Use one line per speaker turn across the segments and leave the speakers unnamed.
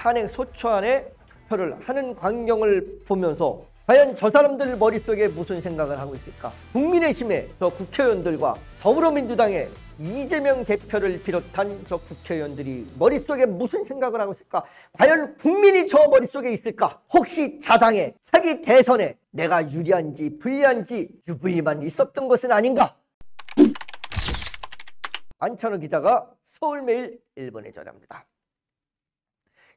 탄핵 소추안에 투표를 하는 광경을 보면서 과연 저 사람들 머릿속에 무슨 생각을 하고 있을까? 국민의힘의 저 국회의원들과 더불어민주당의 이재명 대표를 비롯한 저 국회의원들이 머릿속에 무슨 생각을 하고 있을까? 과연 국민이 저 머릿속에 있을까? 혹시 자당에 차기 대선에 내가 유리한지 불리한지 유불리만 있었던 것은 아닌가? 안찬호 기자가 서울매일 1번에 전합니다.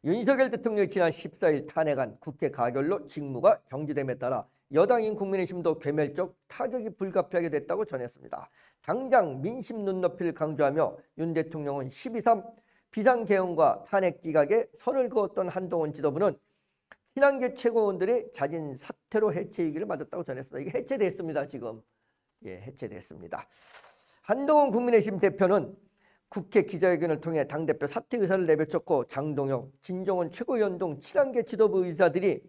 윤석열 대통령이 지난 14일 탄핵안 국회 가결로 직무가 정지됨에 따라 여당인 국민의힘도 괴멸적 타격이 불가피하게 됐다고 전했습니다. 당장 민심 눈높이를 강조하며 윤 대통령은 12.3 비상계엄과 탄핵 기각에 선을 그었던 한동훈 지도부는 친한계 최고위원들의 자진 사퇴로 해체 위기를 맞았다고 전했습니다. 이게 해체됐습니다. 지금 해체됐습니다. 한동훈 국민의힘 대표는 국회 기자회견을 통해 당대표 사퇴 의사를 내비쳤고 장동혁, 진정원 최고위원 등 친한계 지도부 의사들이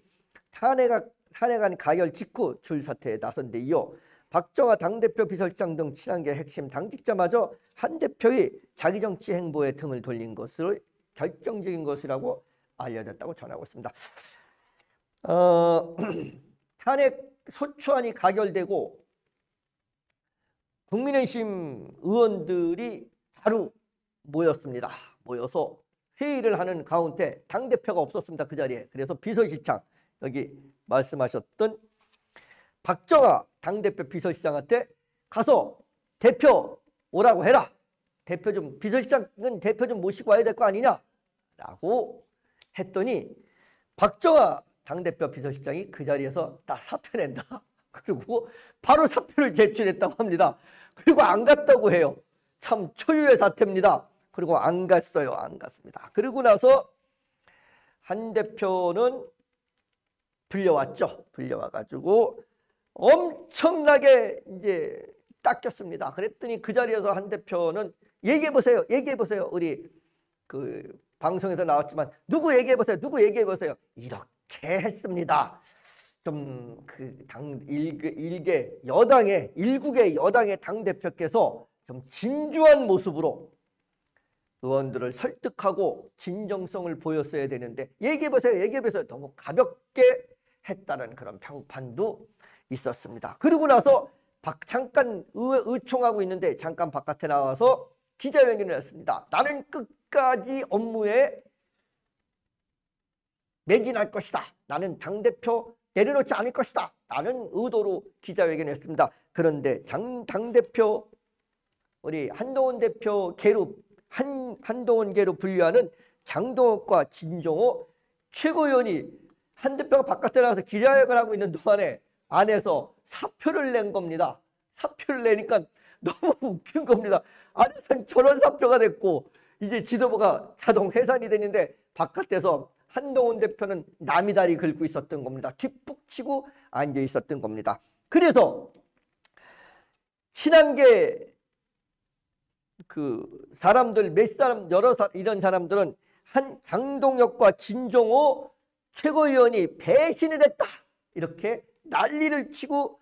탄핵안 가결 직후 줄사퇴에 나선 데 이어 박정아 당대표 비서실장 등 친한계 핵심 당직자마저 한 대표의 자기정치 행보에 등을 돌린 것으로 결정적인 것이라고 알려졌다고 전하고 있습니다. 탄핵 소추안이 가결되고 국민의힘 의원들이 바로 모였습니다. 모여서 회의를 하는 가운데 당대표가 없었습니다. 그 자리에. 그래서 비서실장, 여기 말씀하셨던 박정아 당대표 비서실장한테 가서 대표 오라고 해라. 비서실장은 대표 좀 모시고 와야 될 거 아니냐? 라고 했더니 박정아 당대표 비서실장이 그 자리에서 다 사표낸다. 그리고 바로 사표를 제출했다고 합니다. 그리고 안 갔다고 해요. 참 초유의 사태입니다. 그리고 안 갔어요. 안 갔습니다. 그리고 나서 한 대표는 불려왔죠. 불려와가지고 엄청나게 이제 닦였습니다. 그랬더니 그 자리에서 한 대표는 얘기해보세요. 얘기해보세요. 우리 그 방송에서 나왔지만 누구 얘기해보세요. 누구 얘기해보세요. 이렇게 했습니다. 좀 그 일국의 여당의 당대표께서 좀 진주한 모습으로 의원들을 설득하고 진정성을 보였어야 되는데 얘기해보세요. 얘기해보세요. 너무 가볍게 했다는 그런 평판도 있었습니다. 그리고 나서 잠깐 의총하고 있는데 잠깐 바깥에 나와서 기자회견을 했습니다. 나는 끝까지 업무에 매진할 것이다. 나는 당대표 내려놓지 않을 것이다. 라는 의도로 기자회견을 했습니다. 그런데 당대표 우리 한동훈 대표 계로 한동훈 계로 분류하는 장동혁과 진정호 최고위원이 한 대표가 바깥에 나가서 기자회견을 하고 있는 동안에 안에서 사표를 낸 겁니다. 사표를 내니까 너무 웃긴 겁니다. 안에서는 저런 사표가 됐고 이제 지도부가 자동 해산이 되는데 바깥에서 한동훈 대표는 남이다리 긁고 있었던 겁니다. 뒷북 치고 앉아 있었던 겁니다. 그래서 친한계 그 사람들 이런 사람들은 장동혁과 진정호 최고위원이 배신을 했다. 이렇게 난리를 치고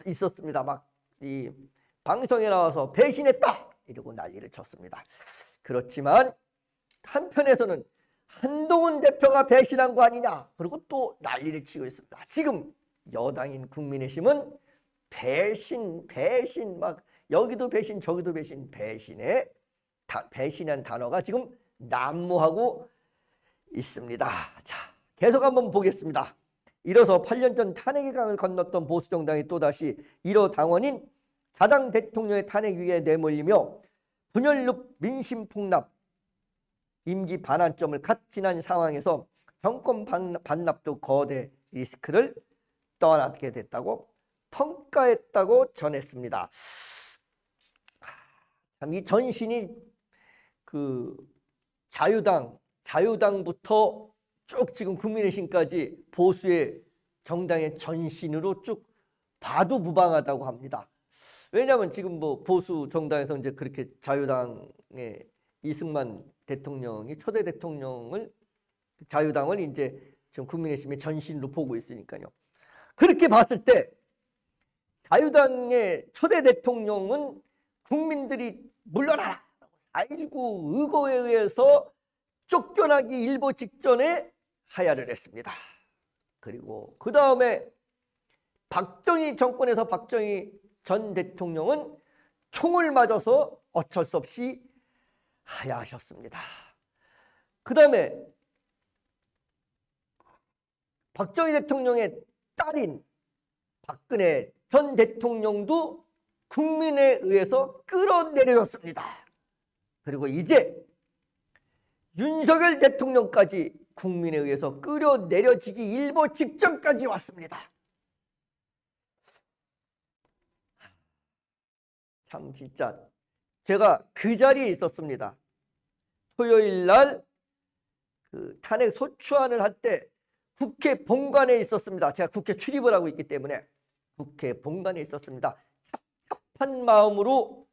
있었습니다. 막 이 방송에 나와서 배신했다. 이러고 난리를 쳤습니다. 그렇지만 한편에서는 한동훈 대표가 배신한 거 아니냐. 그리고 또 난리를 치고 있습니다. 지금 여당인 국민의힘은 배신 막 여기도 배신 저기도 배신 배신한 단어가 지금 난무하고 있습니다. 자, 계속 한번 보겠습니다. 이로써 8년 전 탄핵의 강을 건넜던 보수정당이 또다시 1호 당원인 자당 대통령의 탄핵 위기에 내몰리며 분열룹 민심 폭락 임기 반환점을 갓 지난 상황에서 정권 반납도 거대 리스크를 떠안게 됐다고 평가했다고 전했습니다. 참 이 전신이 그 자유당부터 쭉 지금 국민의힘까지 보수의 정당의 전신으로 쭉 봐도 무방하다고 합니다. 왜냐하면 지금 뭐 보수 정당에서 이제 그렇게 자유당의 이승만 대통령이 초대 대통령을 자유당을 이제 지금 국민의힘의 전신으로 보고 있으니까요. 그렇게 봤을 때 자유당의 초대 대통령은 국민들이 물러나라. 4.19 의거에 의해서 쫓겨나기 일보 직전에 하야를 했습니다. 그리고 그 다음에 박정희 정권에서 박정희 전 대통령은 총을 맞아서 어쩔 수 없이 하야하셨습니다. 그 다음에 박정희 대통령의 딸인 박근혜 전 대통령도 국민에 의해서 끌어내려졌습니다. 그리고 이제 윤석열 대통령까지 국민에 의해서 끌어내려지기 일보 직전까지 왔습니다. 참 진짜 제가 그 자리에 있었습니다. 토요일 날 그 탄핵 소추안을 할 때 국회 본관에 있었습니다. 제가 국회 출입을 하고 있기 때문에 국회 본관에 있었습니다. 찹찹한 마음으로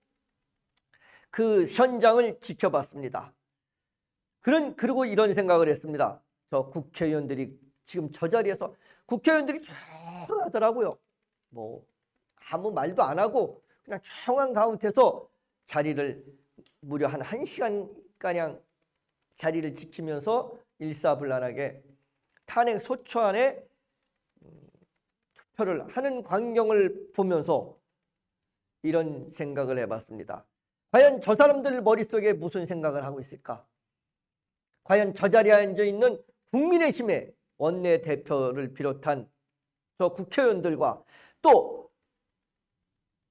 그 현장을 지켜봤습니다. 그리고 이런 생각을 했습니다. 저 국회의원들이 지금 저 자리에서 국회의원들이 조용하더라고요. 뭐 아무 말도 안 하고 그냥 조용한 가운데서 자리를 무려 한 1시간가량 자리를 지키면서 일사불란하게 탄핵 소추안에 투표를 하는 광경을 보면서 이런 생각을 해봤습니다. 과연 저 사람들 머릿속에 무슨 생각을 하고 있을까? 과연 저 자리에 앉아있는 국민의힘의 원내대표를 비롯한 저 국회의원들과 또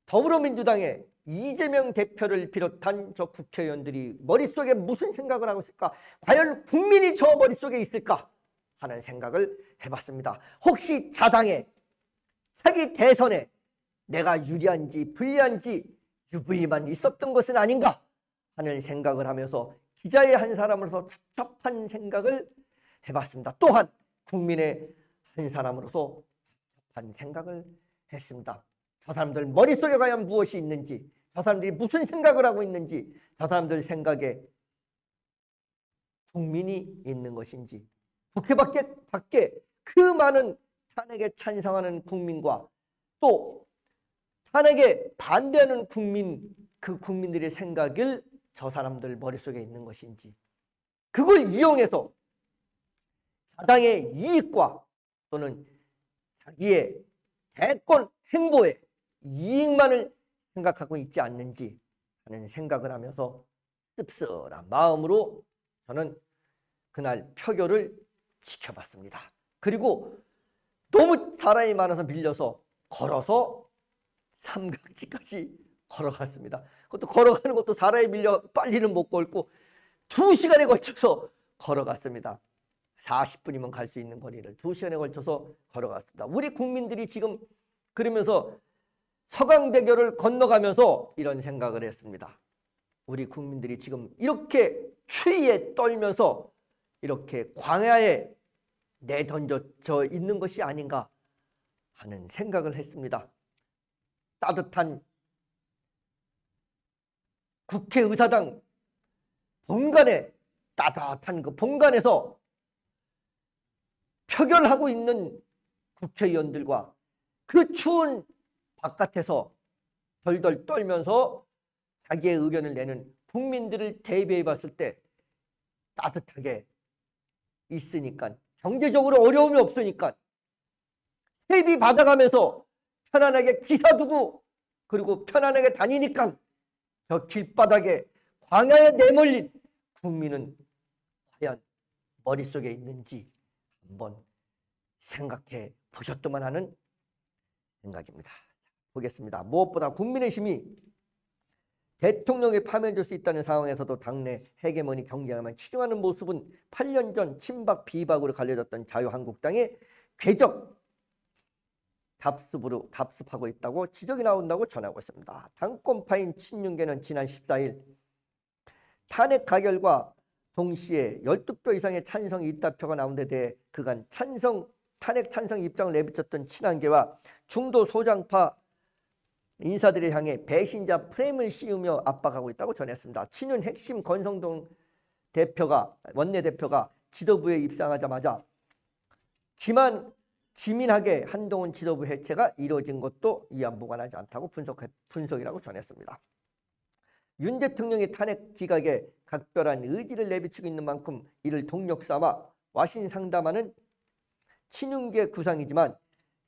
더불어민주당의 이재명 대표를 비롯한 저 국회의원들이 머릿속에 무슨 생각을 하고 있을까? 과연 국민이 저 머릿속에 있을까? 하는 생각을 해봤습니다. 혹시 자당에 차기 대선에 내가 유리한지 불리한지 유불리만 있었던 것은 아닌가 하는 생각을 하면서 기자의 한 사람으로서 답답한 생각을 해봤습니다. 또한 국민의 한 사람으로서 답답한 생각을 했습니다. 저 사람들 머릿속에 과연 무엇이 있는지, 저 사람들이 무슨 생각을 하고 있는지, 저 사람들 생각에 국민이 있는 것인지, 국회 밖에 그 많은 탄핵에 찬성하는 국민과 또 탄핵에 반대하는 국민, 그 국민들의 생각을 저 사람들 머릿속에 있는 것인지, 그걸 이용해서 자당의 이익과 또는 자기의 대권 행보에 이익만을 생각하고 있지 않는지 하는 생각을 하면서 씁쓸한 마음으로 저는 그날 표결을 지켜봤습니다. 그리고 너무 사람이 많아서 밀려서 걸어서 삼각지까지 걸어갔습니다. 그것도 걸어가는 것도 사람이 밀려 빨리는 못 걸고 2시간에 걸쳐서 걸어갔습니다. 40분이면 갈 수 있는 거리를 2시간에 걸쳐서 걸어갔습니다. 우리 국민들이 지금 그러면서 서강대교를 건너가면서 이런 생각을 했습니다. 우리 국민들이 지금 이렇게 추위에 떨면서 이렇게 광야에 내던져 있는 것이 아닌가 하는 생각을 했습니다. 따뜻한 국회의사당 본관에 따뜻한 그 본관에서 표결하고 있는 국회의원들과 그 추운 바깥에서 덜덜 떨면서 자기의 의견을 내는 국민들을 대비해 봤을 때 따뜻하게 있으니까 경제적으로 어려움이 없으니까 세비 받아가면서 편안하게 기사 두고 그리고 편안하게 다니니까 저 길바닥에 광야에 내몰린 국민은 과연 머릿속에 있는지 한번 생각해 보셨더만 하는 생각입니다. 보겠습니다. 무엇보다 국민의힘이 대통령에 파면될 수 있다는 상황에서도 당내 헤게모니 경쟁에만 치중하는 모습은 8년 전 친박 비박으로 갈려졌던 자유한국당의 궤적 답습하고 있다고 지적이 나온다고 전하고 있습니다. 당권파인 친윤계는 지난 14일 탄핵 가결과 동시에 12표 이상의 찬성 이따표가 나온 데 대해 그간 탄핵 찬성 입장을 내비쳤던 친한계와 중도 소장파 인사들을 향해 배신자 프레임을 씌우며 압박하고 있다고 전했습니다. 친윤 핵심 권성동 원내대표가 지도부에 입상하자마자 기민하게 한동훈 지도부 해체가 이루어진 것도 이와 무관하지 않다고 분석이라고 전했습니다. 윤 대통령의 탄핵 기각에 각별한 의지를 내비치고 있는 만큼 이를 동력 삼아 와신 상담하는 친윤계 구상이지만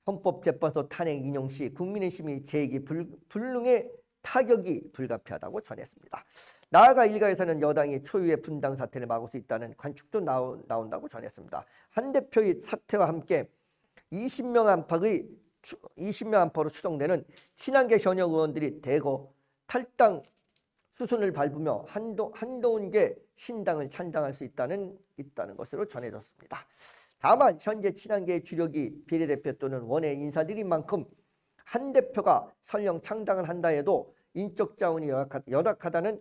헌법재판소 탄핵 인용 시 국민의힘이 제기 불능의 타격이 불가피하다고 전했습니다. 나아가 일각에서는 여당이 초유의 분당 사태를 막을 수 있다는 관측도 나온다고 전했습니다. 한 대표의 사퇴와 함께 20명 안팎으로 추정되는 친한계 현역 의원들이 대거 탈당 수순을 밟으며 한동훈계 신당을 창당할 수 있다는 것으로 전해졌습니다. 다만 현재 친한계의 주력이 비례대표 또는 원외 인사들인 만큼 한 대표가 설령 창당을 한다 해도 인적 자원이 열악하다는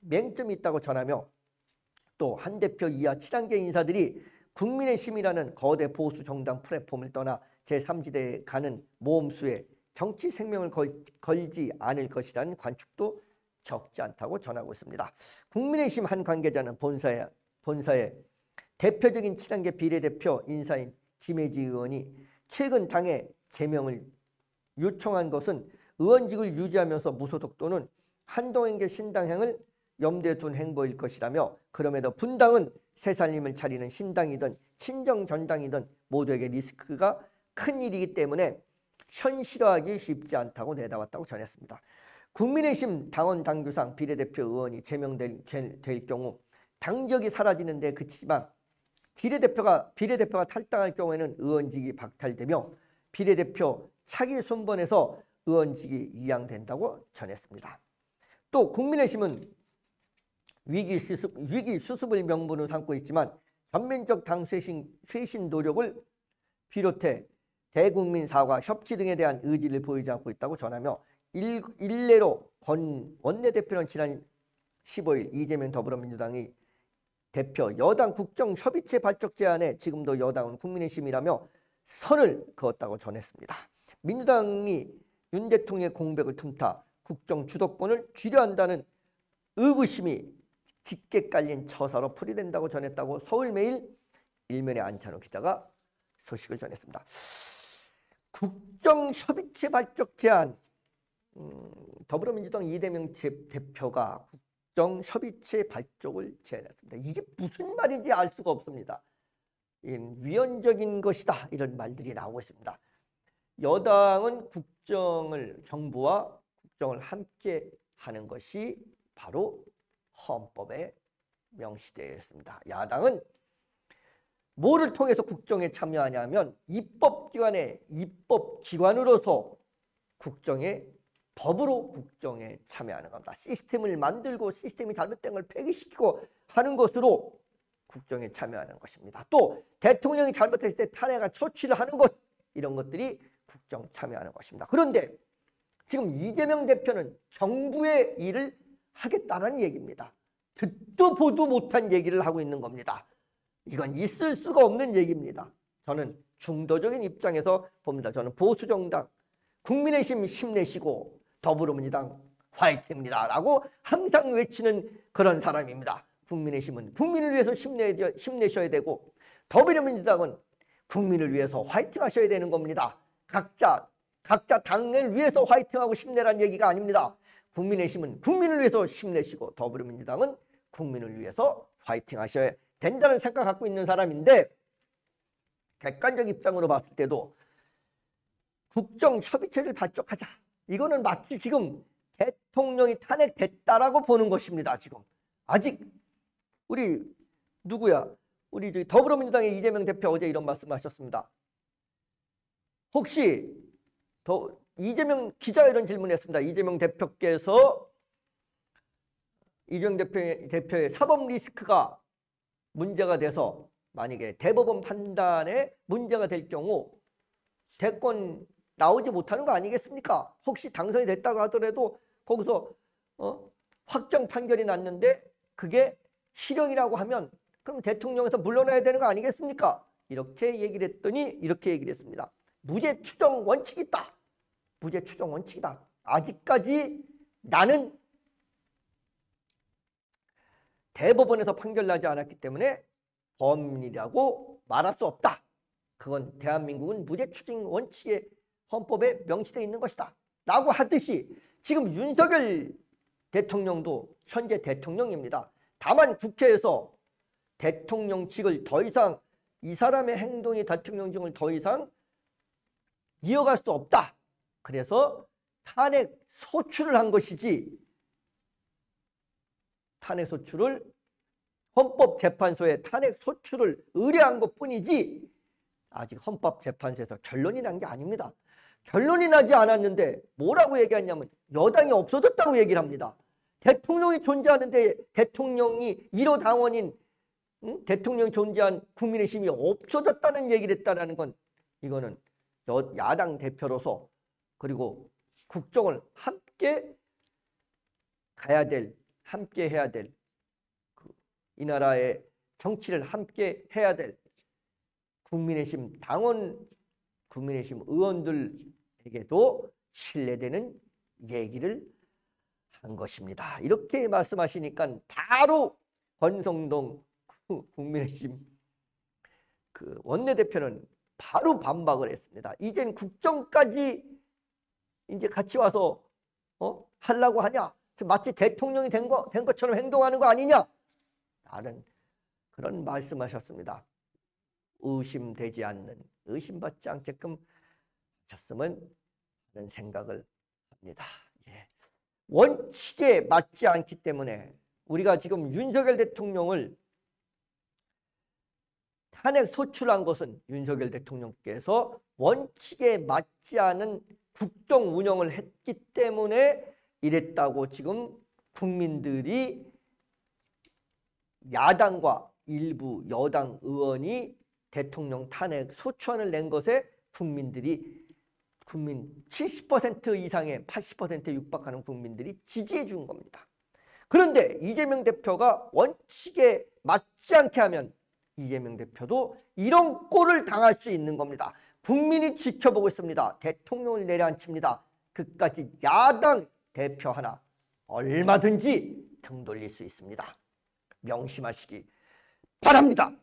맹점이 있다고 전하며 또 한 대표 이하 친한계 인사들이 국민의힘이라는 거대 보수 정당 플랫폼을 떠나 제3지대에 가는 모험수에 정치 생명을 걸지 않을 것이라는 관측도 적지 않다고 전하고 있습니다. 국민의힘 한 관계자는 본사에 대표적인 친한계 비례대표 인사인 김혜지 의원이 최근 당에 제명을 요청한 것은 의원직을 유지하면서 무소속 또는 한동훈계 신당행을 염두에 둔 행보일 것이라며 그럼에도 분당은 새살림을 차리는 신당이든 친정 전당이든 모두에게 리스크가 큰 일이기 때문에 현실화하기 쉽지 않다고 내다봤다고 전했습니다. 국민의힘 당원 당규상 비례대표 의원이 제명될 경우 당적이 사라지는 데 그치지만 비례대표가 탈당할 경우에는 의원직이 박탈되며 비례대표 차기 순번에서 의원직이 이양된다고 전했습니다. 또 국민의힘은 위기 수습을 명분으로 삼고 있지만 전면적 당 쇄신 노력을 비롯해 대국민 사과, 협치 등에 대한 의지를 보이지 않고 있다고 전하며 일례로 권 원내대표는 지난 15일 이재명 더불어민주당의 대표 여당 국정협의체 발족 제안에 지금도 여당은 국민의힘이라며 선을 그었다고 전했습니다. 민주당이 윤 대통령의 공백을 틈타 국정 주도권을 쥐려한다는 의구심이 짙게 깔린 처사로 풀이된다고 전했다고 서울매일 일면의 안찬호 기자가 소식을 전했습니다. 국정협의체 발족 제안, 더불어민주당 이재명 대표가 국정협의체 발족을 제안했습니다. 이게 무슨 말인지 알 수가 없습니다. 위헌적인 것이다 이런 말들이 나오고 있습니다. 여당은 정부와 국정을 함께 하는 것이 바로 헌법에 명시되어 있습니다. 야당은 뭐를 통해서 국정에 참여하냐면 입법기관으로서 법으로 국정에 참여하는 겁니다. 시스템을 만들고 시스템이 잘못된 걸 폐기시키고 하는 것으로 국정에 참여하는 것입니다. 또 대통령이 잘못했을 때 탄핵을 처치를 하는 것 이런 것들이 국정 참여하는 것입니다. 그런데 지금 이재명 대표는 정부의 일을 하겠다는 얘기입니다. 듣도 보도 못한 얘기를 하고 있는 겁니다. 이건 있을 수가 없는 얘기입니다. 저는 중도적인 입장에서 봅니다. 저는 보수정당 국민의힘 힘내시고 더불어민주당 화이팅입니다 라고 항상 외치는 그런 사람입니다. 국민의힘은 국민을 위해서 힘내셔야 되고 더불어민주당은 국민을 위해서 화이팅 하셔야 되는 겁니다. 각자 당을 위해서 화이팅하고 힘내라는 얘기가 아닙니다. 국민의힘은 국민을 위해서 힘내시고 더불어민주당은 국민을 위해서 화이팅 하셔야 된다는 생각 갖고 있는 사람인데 객관적 입장으로 봤을 때도 국정협의체를 발족하자. 이거는 마치 지금 대통령이 탄핵됐다라고 보는 것입니다. 지금 아직 우리 더불어민주당의 이재명 대표 어제 이런 말씀하셨습니다. 혹시 이재명 기자가 이런 질문했습니다. 이재명 대표의 사법 리스크가 문제가 돼서 만약에 대법원 판단에 문제가 될 경우 대권 나오지 못하는 거 아니겠습니까? 혹시 당선이 됐다고 하더라도 거기서 확정 판결이 났는데 그게 실형이라고 하면 그럼 대통령에서 물러나야 되는 거 아니겠습니까? 이렇게 얘기를 했더니 이렇게 얘기를 했습니다. 무죄 추정 원칙이 있다. 무죄 추정 원칙이다. 아직까지 나는 대법원에서 판결 나지 않았기 때문에 범인이라고 말할 수 없다. 그건 대한민국은 무죄 추정 원칙에 헌법에 명시되어 있는 것이다 라고 하듯이 지금 윤석열 대통령도 현재 대통령입니다. 다만 국회에서 대통령직을 더 이상 이 사람의 행동이 대통령직을 더 이상 이어갈 수 없다. 그래서 탄핵 소추를 한 것이지, 탄핵 소추를 헌법재판소에 탄핵 소추를 의뢰한 것뿐이지 아직 헌법재판소에서 결론이 난 게 아닙니다. 결론이 나지 않았는데 뭐라고 얘기했냐면 여당이 없어졌다고 얘기를 합니다. 대통령이 존재하는데 대통령이 1호 당원인 대통령이 존재한 국민의힘이 없어졌다는 얘기를 했다는 건 이거는 야당 대표로서 그리고 국정을 함께 가야 될, 함께 해야 될, 이 나라의 정치를 함께 해야 될 국민의힘 당원, 국민의힘 의원들에게도 신뢰되는 얘기를 한 것입니다. 이렇게 말씀하시니까 바로 권성동 국민의힘 그 원내대표는 바로 반박을 했습니다. 이젠 국정까지 이제 같이 와서 하려고 하냐? 마치 대통령이 된 것처럼 행동하는 거 아니냐? 라는 그런 말씀하셨습니다. 의심되지 않는, 의심받지 않게끔 하셨으면 하는 생각을 합니다. 예. 원칙에 맞지 않기 때문에 우리가 지금 윤석열 대통령을 탄핵 소추한 것은 윤석열 대통령께서 원칙에 맞지 않은 국정 운영을 했기 때문에 이랬다고 지금 국민들이 야당과 일부 여당 의원이 대통령 탄핵 소추안을 낸 것에 국민 70% 이상의 80%에 육박하는 국민들이 지지해 준 겁니다. 그런데 이재명 대표가 원칙에 맞지 않게 하면 이재명 대표도 이런 꼴을 당할 수 있는 겁니다. 국민이 지켜보고 있습니다. 대통령을 내려앉힙니다. 그까지 야당 대표 하나 얼마든지 등 돌릴 수 있습니다. 명심하시기 바랍니다.